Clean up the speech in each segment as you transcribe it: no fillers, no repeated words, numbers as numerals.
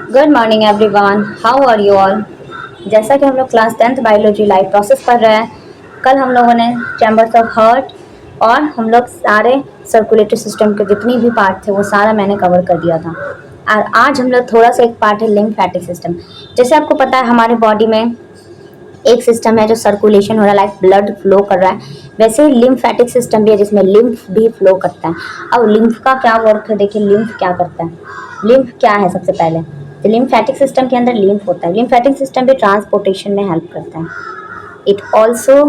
Good morning everyone, how are you all. जैसा कि हम लोग class 10th biology life process पढ़ रहे हैं। कल हम लोगों ने चैम्बर्स ऑफ हार्ट और हम लोग सारे सर्कुलेटरी सिस्टम के जितनी भी पार्ट थे वो सारा मैंने कवर कर दिया था। और आज हम लोग थोड़ा सा एक पार्ट है लिम्फेटिक सिस्टम। जैसे आपको पता है हमारे बॉडी में एक सिस्टम है जो सर्कुलेशन हो रहा है, लाइक ब्लड फ्लो कर रहा है, वैसे ही लिम्फेटिक सिस्टम भी है जिसमें लिम्फ भी फ्लो करता है। अब लिम्फ का क्या वर्क है, देखिए लिम्फ क्या करता है। लिम्फ क्या है सबसे पहले, तो लिम्फेटिक सिस्टम के अंदर लिम्फ होता है। लिम्फेटिक सिस्टम भी ट्रांसपोर्टेशन में हेल्प करता है। It also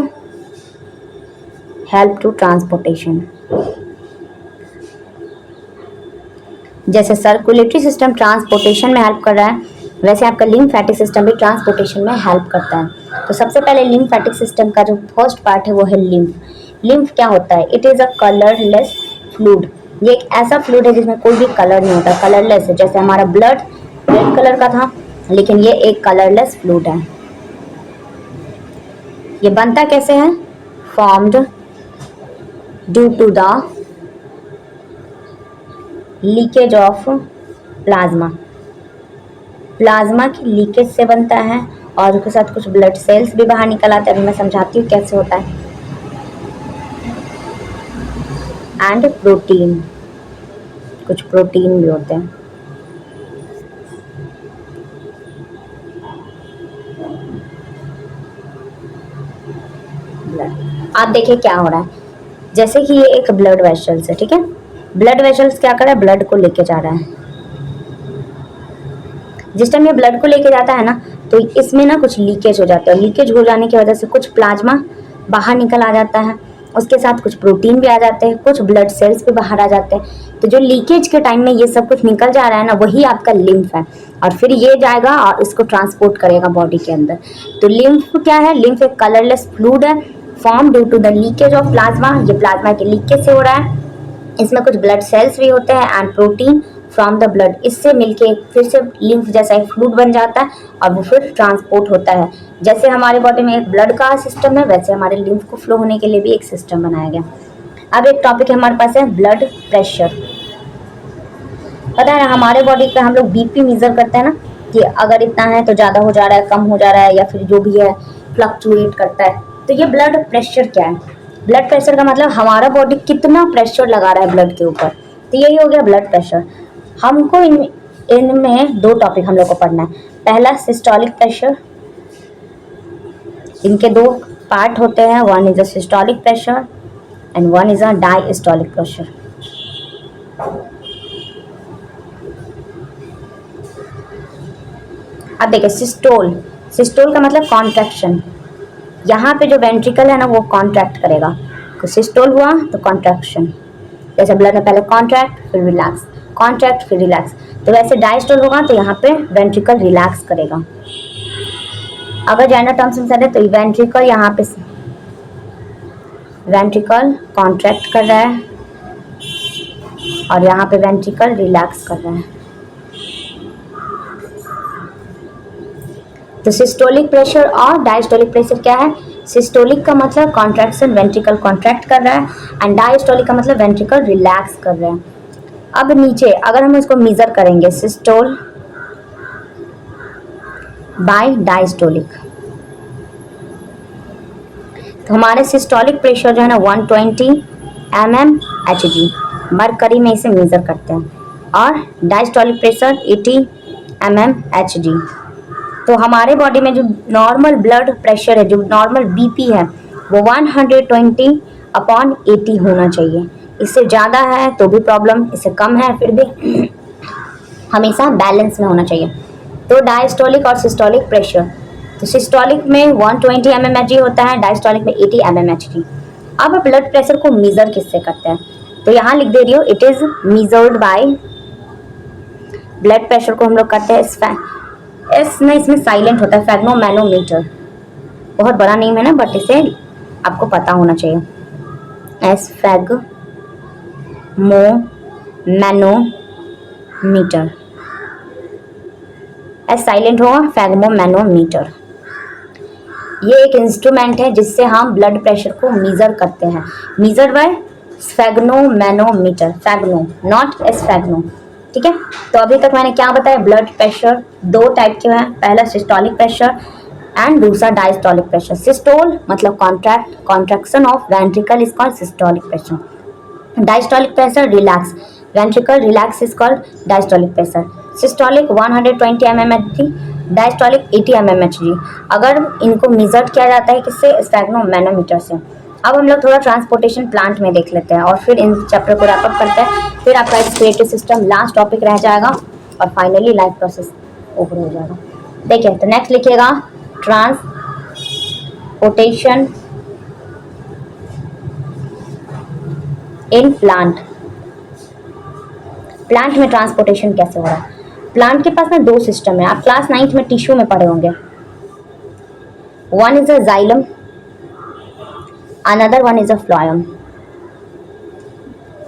help to transportation. जैसे सर्कुलेटरी सिस्टम ट्रांसपोर्टेशन में हेल्प कर रहा है, वैसे आपका लिम्फेटिक सिस्टम भी ट्रांसपोर्टेशन में हेल्प करता है। तो सबसे पहले लिम्फेटिक सिस्टम का जो फर्स्ट पार्ट है वो है लिम्फ। लिम्फ क्या होता है, it is a colourless fluid. ये एक ऐसा फ्लूइड है जिसमें कोई भी कलर नहीं होता, कलरलेस है। जैसे हमारा ब्लड रेड कलर का था, लेकिन ये एक कलरलेस फ्लूइड है। ये बनता कैसे है, formed due to the leakage of plasma. Plasma की लीकेज से बनता है और उसके साथ कुछ ब्लड सेल्स भी बाहर निकल आते हैं। अभी मैं समझाती हूँ कैसे होता है। एंड प्रोटीन, कुछ प्रोटीन भी होते हैं। आप देखिए क्या हो रहा है, जैसे कि ये एक ब्लड वेसल्स है, ठीक है। ब्लड वेसल्स क्या कर रहा है, ब्लड को लेके जा रहा है। जिस टाइम ये ब्लड को लेके जाता है ना, तो इसमें ना कुछ लीकेज हो जाता है। लीकेज हो जाने की वजह से कुछ प्लाज्मा बाहर निकल आ जाता है, उसके साथ कुछ प्रोटीन भी आ जाते हैं, कुछ ब्लड सेल्स भी बाहर आ जाते हैं। तो जो लीकेज के टाइम में ये सब कुछ निकल जा रहा है ना, वही आपका लिम्फ है। और फिर ये जाएगा और इसको ट्रांसपोर्ट करेगा बॉडी के अंदर। तो लिम्फ क्या है, लिम्फ एक कलरलेस फ्लूइड है, form due to the leakage of plasma. ये प्लाज्मा के लीकेज से हो रहा है। इसमें कुछ ब्लड सेल्स भी होते हैं and protein from the blood. इससे मिलके फिर से लिम्फ जैसा एक फ्लूइड बन जाता है और वो फिर ट्रांसपोर्ट होता है। जैसे हमारे बॉडी में एक ब्लड का सिस्टम है, वैसे हमारे लिम्फ को फ्लो होने के लिए भी एक सिस्टम बनाया गया। अब एक टॉपिक हमारे पास है ब्लड प्रेशर। पता है ना, हमारे बॉडी का हम लोग बीपी मेजर करते हैं ना, कि अगर इतना है तो ज़्यादा हो जा रहा है, कम हो जा रहा है, या फिर जो भी है फ्लक्चुएट करता है। तो ये ब्लड प्रेशर क्या है, ब्लड प्रेशर का मतलब हमारा बॉडी कितना प्रेशर लगा रहा है ब्लड के ऊपर। तो यही हो गया ब्लड प्रेशर। हमको इनमें दो टॉपिक हम लोग को पढ़ना है। पहला सिस्टोलिक प्रेशर, इनके दो पार्ट होते हैं, one is a systolic pressure and one is a diastolic pressure. अब देखिए सिस्टोल, सिस्टोल का मतलब कॉन्ट्रैक्शन। यहाँ पे जो वेंट्रिकल है ना वो कॉन्ट्रैक्ट करेगा, तो सिस्टोल हुआ तो कॉन्ट्रैक्शन। जैसे ब्लड में पहले कॉन्ट्रैक्ट फिर रिलैक्स, कॉन्ट्रैक्ट फिर रिलैक्स। तो वैसे डायस्टोल होगा तो यहाँ पे वेंट्रिकल रिलैक्स करेगा। अगर जनरल टर्म्स में चले तो वेंट्रिकल यहाँ पे वेंट्रिकल कॉन्ट्रैक्ट कर रहा है और यहाँ पे वेंट्रिकल रिलैक्स कर रहा है। तो सिस्टोलिक प्रेशर और डायस्टोलिक प्रेशर क्या है, सिस्टोलिक का मतलब कॉन्ट्रैक्शन, वेंट्रिकल कॉन्ट्रैक्ट कर रहा है, एंड डायस्टोलिक का मतलब वेंट्रिकल रिलैक्स कर रहा है। अब नीचे अगर हम इसको मेजर करेंगे, सिस्टोल बाय डायस्टोलिक, तो हमारे सिस्टोलिक प्रेशर जो है ना 120 mmHg मरकरी में इसे मेजर करते हैं, और डायस्टोलिक प्रेशर 80 mmHg। तो हमारे बॉडी में जो नॉर्मल ब्लड प्रेशर है, जो नॉर्मल बीपी है, वो 120/80 होना चाहिए। इससे ज़्यादा है तो भी प्रॉब्लम, इससे कम है फिर भी हमेशा बैलेंस में होना चाहिए। तो डायस्टोलिक और सिस्टोलिक प्रेशर, तो सिस्टोलिक में 120 mmHg होता है, डायस्टोलिक में 80 mmHg। अब ब्लड प्रेशर को मेजर किससे करते हैं, तो यहाँ लिख दे रही हो, it is measured by, blood pressure को हम लोग करते हैं एस ना इसमें साइलेंट होता है, फैग्नोमैनोमीटर। बहुत बड़ा नेम है ना, बट इसे आपको पता होना चाहिए। एस फैग्मोमैनोमीटर, एस साइलेंट होगा, फैग्मोमैनोमीटर। ये एक इंस्ट्रूमेंट है जिससे हम ब्लड प्रेशर को मेजर करते हैं। Measure by sphygmomanometer, sphygmo not S sphygmo. ठीक है। तो अभी तक मैंने क्या बताया, ब्लड प्रेशर दो टाइप के हैं, पहला सिस्टोलिक प्रेशर एंड दूसरा डायस्टोलिक प्रेशर। सिस्टोल मतलब contraction of ventricle is called systolic pressure. Diastolic pressure relax ventricle relax is called diastolic pressure. Systolic 120 mmHg, diastolic 80 mmHg। अगर इनको मेजर किया जाता है किससे, स्फैग्नोमैनोमीटर से। अब हम लोग थोड़ा ट्रांसपोर्टेशन प्लांट में देख लेते हैं और फिर इन चैप्टर को रैप अप करते हैं। फिर आपका एक्सक्रिएटिव सिस्टम लास्ट टॉपिक रह जाएगा और फाइनली लाइफ प्रोसेस ओवर हो जाएगा। देखिए तो नेक्स्ट लिखिएगा ट्रांसपोर्टेशन इन प्लांट। प्लांट में ट्रांसपोर्टेशन कैसे हो रहा है। प्लांट के पास ना दो सिस्टम है, आप क्लास 9th में टिश्यू में पढ़े होंगे। One is a xylem, another one is a phloem.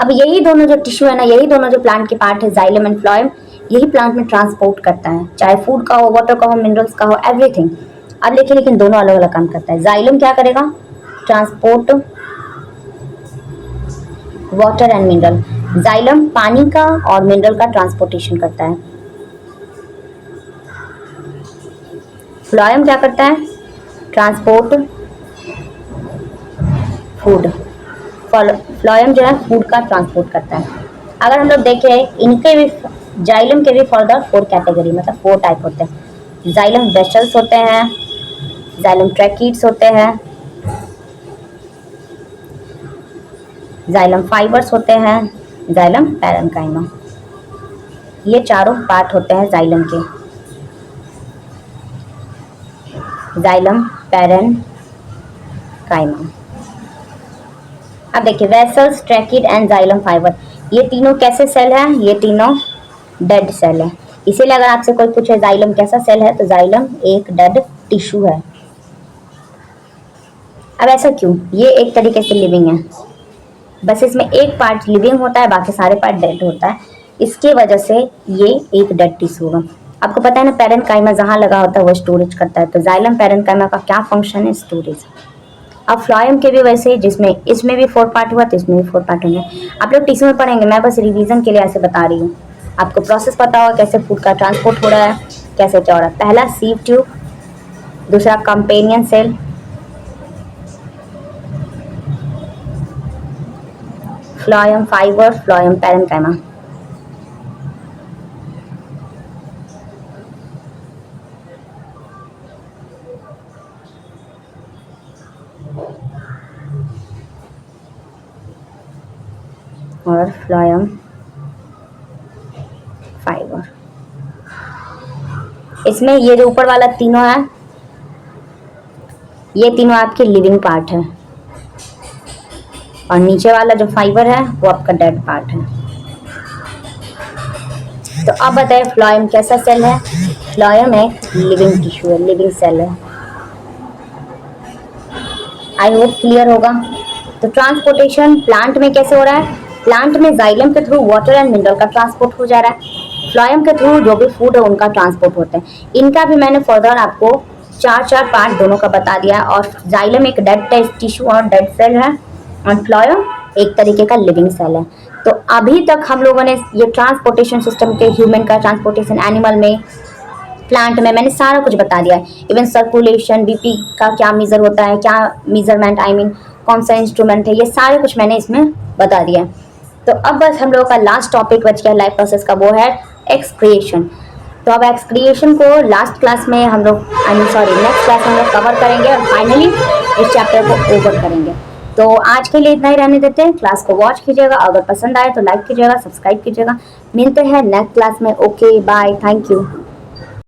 अब यही दोनों जो टिश्यू है ना, यही दोनों जो प्लांट के पार्ट है, जाइलम एंड फ्लोएम, यही प्लांट में ट्रांसपोर्ट करता है, चाहे फूड का हो, वाटर का हो, मिनरल्स का हो, एवरीथिंग। अब देखिए लेकिन दोनों अलग अलग काम करता है। जाइलम क्या करेगा, transport water and mineral. Xylem पानी का और मिनरल का ट्रांसपोर्टेशन करता है। फ्लोएम क्या करता है, ट्रांसपोर्ट फूड। फ्लोएम जो है फूड का ट्रांसपोर्ट करता है। अगर हम लोग देखें इनके भी, जाइलम के भी फर्दर 4 कैटेगरी मतलब 4 टाइप होते हैं। जाइलम वेसल्स होते हैं, जाइलम ट्रैकीड्स होते हैं, जाइलम फाइबर्स होते हैं, जाइलम पैरेन्काइमा। ये चारों पार्ट होते हैं जाइलम के। Xylem parenchyma. अब देखिए वेसल्स, ट्रैकीड एंड जाइलम फाइबर, ये तीनों कैसे सेल है, ये तीनों डेड सेल है। इसीलिए अगर आपसे कोई पूछे जाइलम कैसा सेल है, तो जाइलम एक डेड टिश्यू है। अब ऐसा क्यों, ये एक तरीके से लिविंग है, बस इसमें एक पार्ट लिविंग होता है, बाकी सारे पार्ट डेड होता है। इसकी वजह से ये एक डेड टिश्यू होगा। आपको पता है ना, पैरेन्काइमा जहाँ लगा होता है वो स्टोरेज करता है, तो जाइलम पैरेन्काइमा का क्या फंक्शन है, स्टोरेज। अब फ्लोएम के भी वैसे, जिसमें इसमें भी 4 पार्ट हुआ तो इसमें भी 4 पार्ट होंगे। आप लोग टिश्यू में पढ़ेंगे, मैं बस रिवीजन के लिए ऐसे बता रही हूँ। आपको प्रोसेस पता होगा कैसे फूड का ट्रांसपोर्ट हो रहा है, कैसे क्या हो रहा है। पहला सीव ट्यूब, दूसरा companion cell, phloem fibre, phloem parenchyma. और फ्लोएम फाइबर। इसमें ये जो ऊपर वाला तीनों है, ये तीनों आपके लिविंग पार्ट है, और नीचे वाला जो फाइबर है वो आपका डेड पार्ट है। तो अब बताइए फ्लोएम कैसा सेल है। फ्लोएम एक लिविंग टिश्यू है, लिविंग सेल है। आई होप क्लियर होगा। तो ट्रांसपोर्टेशन प्लांट में कैसे हो रहा है, प्लांट में जाइलम के थ्रू वाटर एंड मिनरल का ट्रांसपोर्ट हो जा रहा है, फ्लोएम के थ्रू जो भी फूड है उनका ट्रांसपोर्ट होता है। इनका भी मैंने फर्दर आपको 4 पार्ट दोनों का बता दिया है। और जाइलम एक डेड टिश्यू और डेड सेल है, और फ्लोएम एक तरीके का लिविंग सेल है। तो अभी तक हम लोगों ने ये ट्रांसपोर्टेशन सिस्टम के, ह्यूमन का ट्रांसपोर्टेशन, एनिमल में, प्लांट में, मैंने सारा कुछ बता दिया है। इवन सर्कुलेशन, बीपी का क्या मेजर होता है, क्या मेजरमेंट, आई मीन कौन सा इंस्ट्रूमेंट है, ये सारे कुछ मैंने इसमें बता दिया है। तो अब बस हम लोगों का लास्ट टॉपिक बच गया लाइफ प्रोसेस का, वो है एक्सक्रिएशन। तो अब एक्सक्रिएशन को लास्ट क्लास में हम लोग, नेक्स्ट क्लास में हम लोग कवर करेंगे और फाइनली इस चैप्टर को ओवर करेंगे। तो आज के लिए इतना ही रहने देते हैं। क्लास को वॉच कीजिएगा, अगर पसंद आए तो लाइक कीजिएगा, सब्सक्राइब कीजिएगा। मिलते हैं नेक्स्ट क्लास में। Okay bye, thank you.